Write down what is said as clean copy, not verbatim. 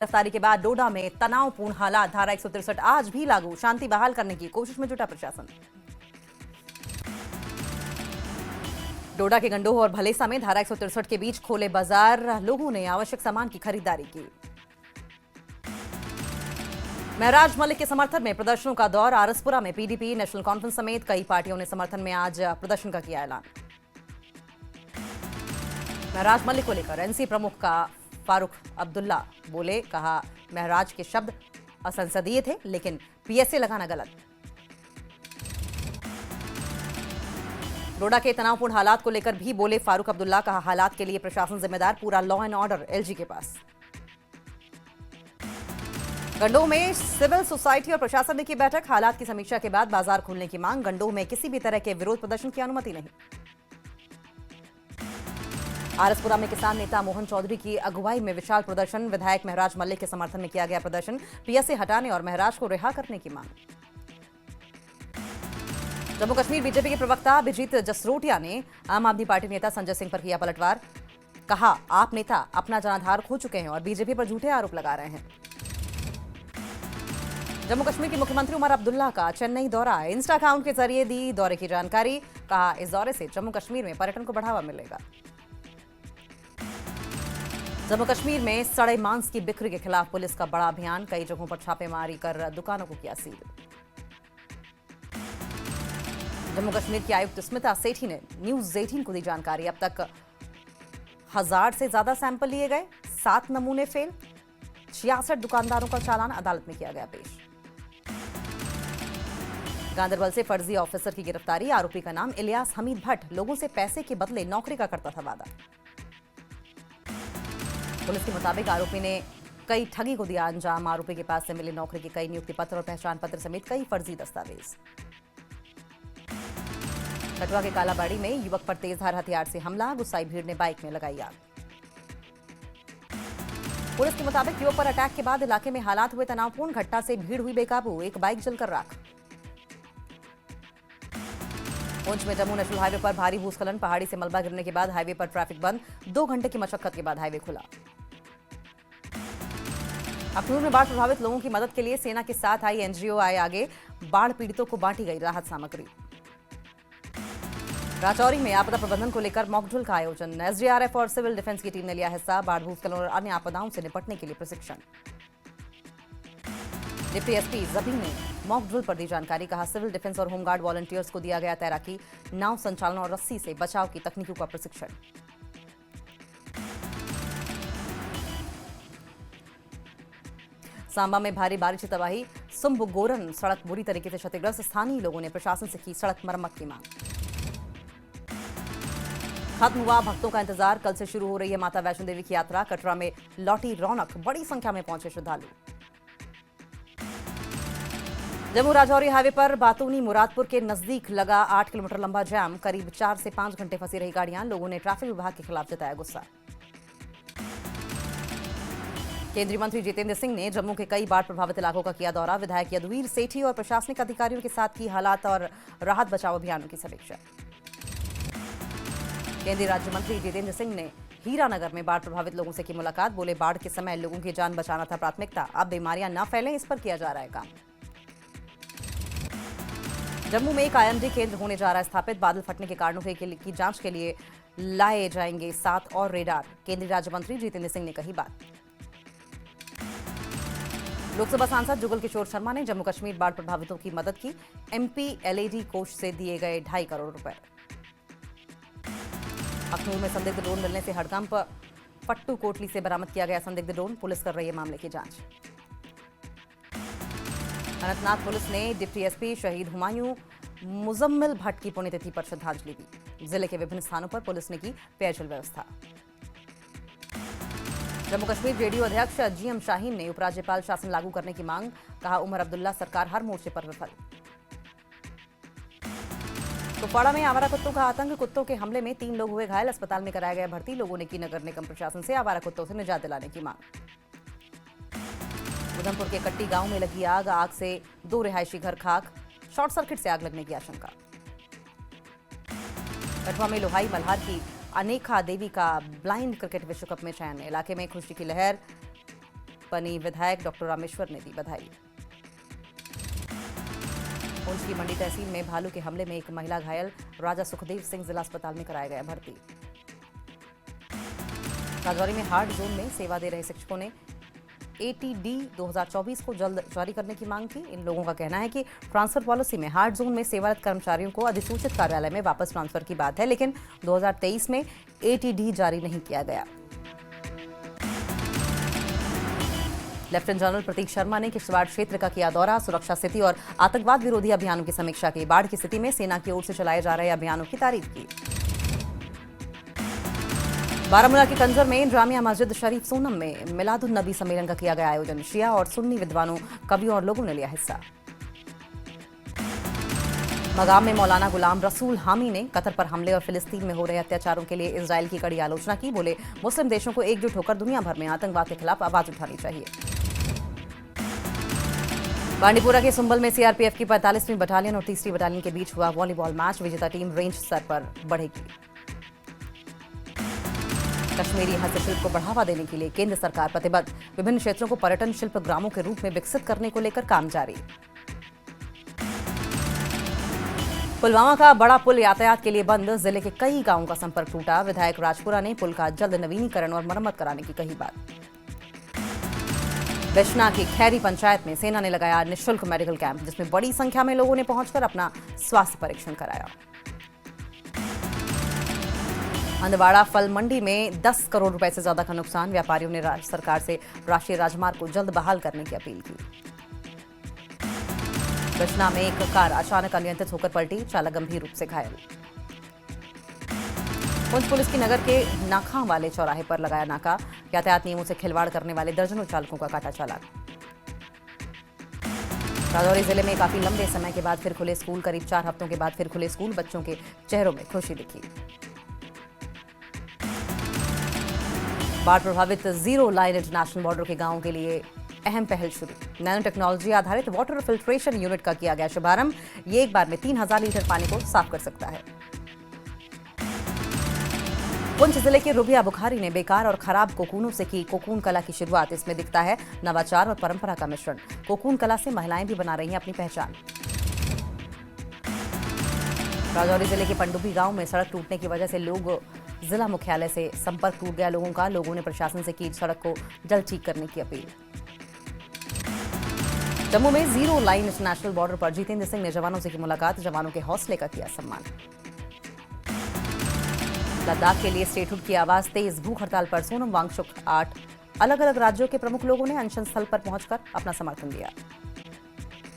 गिरफ्तारी के बाद डोडा में तनावपूर्ण हालात, धारा 163 आज भी लागू, शांति बहाल करने की कोशिश में जुटा प्रशासन। डोडा के गंडोह और भलेसा में धारा 163 के बीच खोले बाजार, लोगों ने आवश्यक सामान की खरीदारी की। महराज मलिक के समर्थन में प्रदर्शनों का दौर, आरसपुरा में पीडीपी, नेशनल कॉन्फ्रेंस समेत कई पार्टियों ने समर्थन में आज प्रदर्शन का किया ऐलान। महराज मलिक को लेकर एनसी प्रमुख का फारूक अब्दुल्ला बोले, कहा महराज के शब्द असंसदीय थे लेकिन पीएसए लगाना गलत। डोडा के तनावपूर्ण हालात को लेकर भी बोले फारूक अब्दुल्ला, कहा हालात के लिए प्रशासन जिम्मेदार, पूरा लॉ एंड ऑर्डर एलजी के पास। गंडोह में सिविल सोसाइटी और प्रशासन ने की बैठक, हालात की समीक्षा के बाद बाजार खोलने की मांग, गंडोह में किसी भी तरह के विरोध प्रदर्शन की अनुमति नहीं। आरसपुरा में किसान नेता मोहन चौधरी की अगुवाई में विशाल प्रदर्शन, विधायक महराज मलिक के समर्थन में किया गया प्रदर्शन, पीएसए हटाने और महराज को रिहा करने की मांग। जम्मू कश्मीर बीजेपी के प्रवक्ता अभिजीत जसरोटिया ने आम आदमी पार्टी नेता संजय सिंह पर किया पलटवार, कहा आप नेता अपना जनाधार खो चुके हैं और बीजेपी पर झूठे आरोप लगा रहे हैं। जम्मू कश्मीर के मुख्यमंत्री उमर अब्दुल्ला का चेन्नई दौरा, इंस्टा अकाउंट के जरिए दी दौरे की जानकारी, कहा इस दौरे से जम्मू कश्मीर में पर्यटन को बढ़ावा मिलेगा। जम्मू कश्मीर में सड़े मांस की बिक्री के खिलाफ पुलिस का बड़ा अभियान, कई जगहों पर छापेमारी कर दुकानों को किया सील। जम्मू कश्मीर की आयुक्त स्मिता सेठी ने न्यूज 18 को दी जानकारी, अब तक 1000 से ज्यादा सैंपल लिए गए, 7 नमूने फेल, 66 दुकानदारों का चालान अदालत में किया गया पेश। गांदरबल से फर्जी ऑफिसर की गिरफ्तारी, आरोपी का नाम इलियास हमीद भट्ट, लोगों से पैसे के बदले नौकरी का करता था वादा। पुलिस के मुताबिक आरोपी ने कई ठगी को दिया अंजाम, आरोपी के पास से मिले नौकरी के कई नियुक्ति पत्र और पहचान पत्र समेत कई फर्जी दस्तावेज। कटवा के कालाबाड़ी में युवक पर तेजधार हथियार से हमला, गुस्साई भीड़ ने बाइक में लगाई आग। पुलिस के मुताबिक युवक पर अटैक के बाद इलाके में हालात हुए तनावपूर्ण, घटना से भीड़ हुई बेकाबू, एक बाइक जलकर राख। पुंछ में जम्मू नेशनल हाईवे पर भारी भूस्खलन, पहाड़ी से मलबा गिरने के बाद हाईवे पर ट्रैफिक बंद, 2 घंटे की मशक्कत के बाद हाईवे खुला। अखनूर में बाढ़ प्रभावित लोगों की मदद के लिए सेना के साथ आई एनजीओ आए आगे, बाढ़ पीड़ितों को बांटी गई राहत सामग्री। राजौरी में आपदा प्रबंधन को लेकर मॉकड्रिल का आयोजन, एसडीआरएफ और सिविल डिफेंस की टीम ने लिया हिस्सा, बाढ़ भूस्खलन और अन्य आपदाओं से निपटने के लिए प्रशिक्षण। डिप्टी एसपी जबीन ने मॉक ड्रिल पर दी जानकारी, कहा सिविल डिफेंस और होमगार्ड वॉलंटियर्स को दिया गया तैराकी, नाव संचालन और रस्सी से बचाव की तकनीकों का प्रशिक्षण। सांबा में भारी बारिश से तबाही, सुम्ब गोरन सड़क बुरी तरीके से क्षतिग्रस्त, स्थानीय लोगों ने प्रशासन से की सड़क मरम्मत की मांग। खत्म हुआ भक्तों का इंतजार, कल से शुरू हो रही है माता वैष्णो देवी की यात्रा, कटरा में लौटी रौनक, बड़ी संख्या में पहुंचे श्रद्धालु। जम्मू राजौरी हाईवे पर बातूनी मुरादपुर के नजदीक लगा 8 किलोमीटर लंबा जाम, करीब 4 से 5 घंटे फंसी रही गाड़ियां, लोगों ने ट्रैफिक विभाग के खिलाफ जताया गुस्सा। केंद्रीय मंत्री जितेंद्र सिंह ने जम्मू के कई बाढ़ प्रभावित इलाकों का किया दौरा, विधायक यदुवीर सेठी और प्रशासनिक अधिकारियों के साथ की हालात और राहत बचाव अभियानों की समीक्षा। केंद्रीय राज्य मंत्री जितेंद्र सिंह ने हीरानगर में बाढ़ प्रभावित लोगों से की मुलाकात, बोले बाढ़ के समय लोगों की जान बचाना था प्राथमिकता, अब बीमारियां न फैलें इस पर किया जा रहा है काम। जम्मू में एक आईएमडी केंद्र होने जा रहा है स्थापित, बादल फटने के कारणों की जांच के लिए लाए जाएंगे 7 और रेडार, केंद्रीय राज्य मंत्री जितेंद्र सिंह ने कही बात। लोकसभा सांसद जुगल किशोर शर्मा ने जम्मू कश्मीर बाढ़ प्रभावितों की मदद की, एमपी एलएडी कोष से दिए गए 2.5 करोड़ रुपए। अखनूर में संदिग्ध ड्रोन मिलने से हड़कंप, पट्टू कोटली से बरामद किया गया संदिग्ध ड्रोन, पुलिस कर रही है मामले की जांच। अनंतनाग पुलिस ने डिप्टी एसपी शहीद हुमायूं मुजम्मिल भट्ट की पुण्यतिथि पर श्रद्धांजलि दी, जिले के विभिन्न स्थानों पर पुलिस ने की पेयजल व्यवस्था। जम्मू कश्मीर जेडीयू अध्यक्ष जीएम शाहीन ने उपराज्यपाल शासन लागू करने की मांग, कहा उमर अब्दुल्ला सरकार हर मोर्चे पर विफल। कुपवाड़ा में आवारा कुत्तों का आतंक, कुत्तों के हमले में 3 लोग हुए घायल, अस्पताल में कराया गया भर्ती, लोगों ने की नगर निगम प्रशासन से आवारा कुत्तों से निजात दिलाने की मांग। उधमपुर के कट्टी गांव में लगी आग, आग से 2 रिहायशी घर खाक, शॉर्ट सर्किट से आग लगने की आशंका। कठुआ में लोहाई मल्हार की अनेखा देवी का ब्लाइंड क्रिकेट विश्व कप में चयन, इलाके में खुशी की लहर, बनी विधायक डॉक्टर रामेश्वर ने दी बधाई। पुंछ की मंडी तहसील में भालू के हमले में एक महिला घायल, राजा सुखदेव सिंह जिला अस्पताल में कराया गया भर्ती। राजौरी में हार्ड जोन में सेवा दे रहे शिक्षकों ने ATD 2024 को जल्द जारी करने की मांग की। इन लोगों का कहना है कि ट्रांसफर पॉलिसी में हार्ड जोन में सेवारत कर्मचारियों को अधिसूचित कार्यालय में वापस ट्रांसफर की बात है, लेकिन 2023 में ATD जारी नहीं किया गया। लेफ्टिनेंट जनरल प्रतीक शर्मा ने किश्तवाड़ क्षेत्र का किया दौरा, सुरक्षा स्थिति और आतंकवाद विरोधी अभियानों की समीक्षा की। बाढ़ की स्थिति में सेना की ओर से चलाए जा रहे अभियानों की तारीफ की। बारामूला के कंजर में जामिया मस्जिद शरीफ सोनम में मिलादुन नबी सम्मेलन का किया गया आयोजन। शिया और सुन्नी विद्वानों, कवियों और लोगों ने लिया हिस्सा। मगाम में मौलाना गुलाम रसूल हामी ने कतर पर हमले और फिलिस्तीन में हो रहे अत्याचारों के लिए इजराइल की कड़ी आलोचना की। बोले, मुस्लिम देशों को एकजुट होकर दुनिया भर में आतंकवाद के खिलाफ आवाज उठानी चाहिए। बांडीपुरा के सुंबल में CRPF की 45वीं बटालियन और 3री बटालियन के बीच हुआ वॉलीबॉल मैच। विजेता टीम रेंज स्तर पर बढ़ेगी। कश्मीरी हस्तशिल्प को बढ़ावा देने के लिए केंद्र सरकार प्रतिबद्ध। विभिन्न क्षेत्रों को पर्यटन शिल्प ग्रामों के रूप में विकसित करने को लेकर काम जारी। पुलवामा का बड़ा पुल यातायात के लिए बंद, जिले के कई गांवों का संपर्क टूटा। विधायक राजपुरा ने पुल का जल्द नवीनीकरण और मरम्मत कराने की कही बात। बिश्ना की खैरी पंचायत में सेना ने लगाया निःशुल्क मेडिकल कैंप, जिसमें बड़ी संख्या में लोगों ने पहुंचकर अपना स्वास्थ्य परीक्षण कराया। हंदवाड़ा फल मंडी में 10 करोड़ रुपए से ज्यादा का नुकसान। व्यापारियों ने राज्य सरकार से राष्ट्रीय राजमार्ग को जल्द बहाल करने की अपील की। बिश्ना में एक कार अचानक अनियंत्रित होकर पलटी, चालक गंभीर रूप से घायल। पुंछ पुलिस की नगर के नाखा वाले चौराहे पर लगाया नाका। यातायात नियमों से खिलवाड़ करने वाले दर्जनों चालकों का काटा चालान। राजौरी जिले में काफी लंबे समय के बाद फिर खुले स्कूल। करीब 4 हफ्तों के बाद फिर खुले स्कूल। बच्चों के चेहरों में खुशी दिखी। बाढ़ प्रभावित जीरो लाइन इंटरनेशनल बॉर्डर के गांवों के लिए अहम पहल शुरू। नैनो टेक्नोलॉजी आधारित वाटर फिल्ट्रेशन यूनिट का किया गया शुभारंभ। ये एक बार में 3000 लीटर पानी को साफ कर सकता है। पुंछ जिले के रुबिया बुखारी ने बेकार और खराब कोकूनों से की कोकून कला की शुरुआत। इसमें दिखता है नवाचार और परंपरा का मिश्रण। कोकून कला से महिलाएं भी बना रही हैं अपनी पहचान। राजौरी जिले के पंडुबी गांव में सड़क टूटने की वजह से जिला मुख्यालय से संपर्क टूट गया लोगों का। लोगों ने प्रशासन से की सड़क को जल्द ठीक करने की अपील। जम्मू में जीरो लाइन इंटरनेशनल बॉर्डर पर जितेंद्र सिंह ने जवानों से की मुलाकात। जवानों के हौसले का किया सम्मान। लद्दाख के लिए स्टेटहुड की आवाज तेज। भूख हड़ताल पर सोनम वांगचुक 8 अलग अलग राज्यों के प्रमुख लोगों ने अनशन स्थल पर पहुंचकर अपना समर्थन दिया।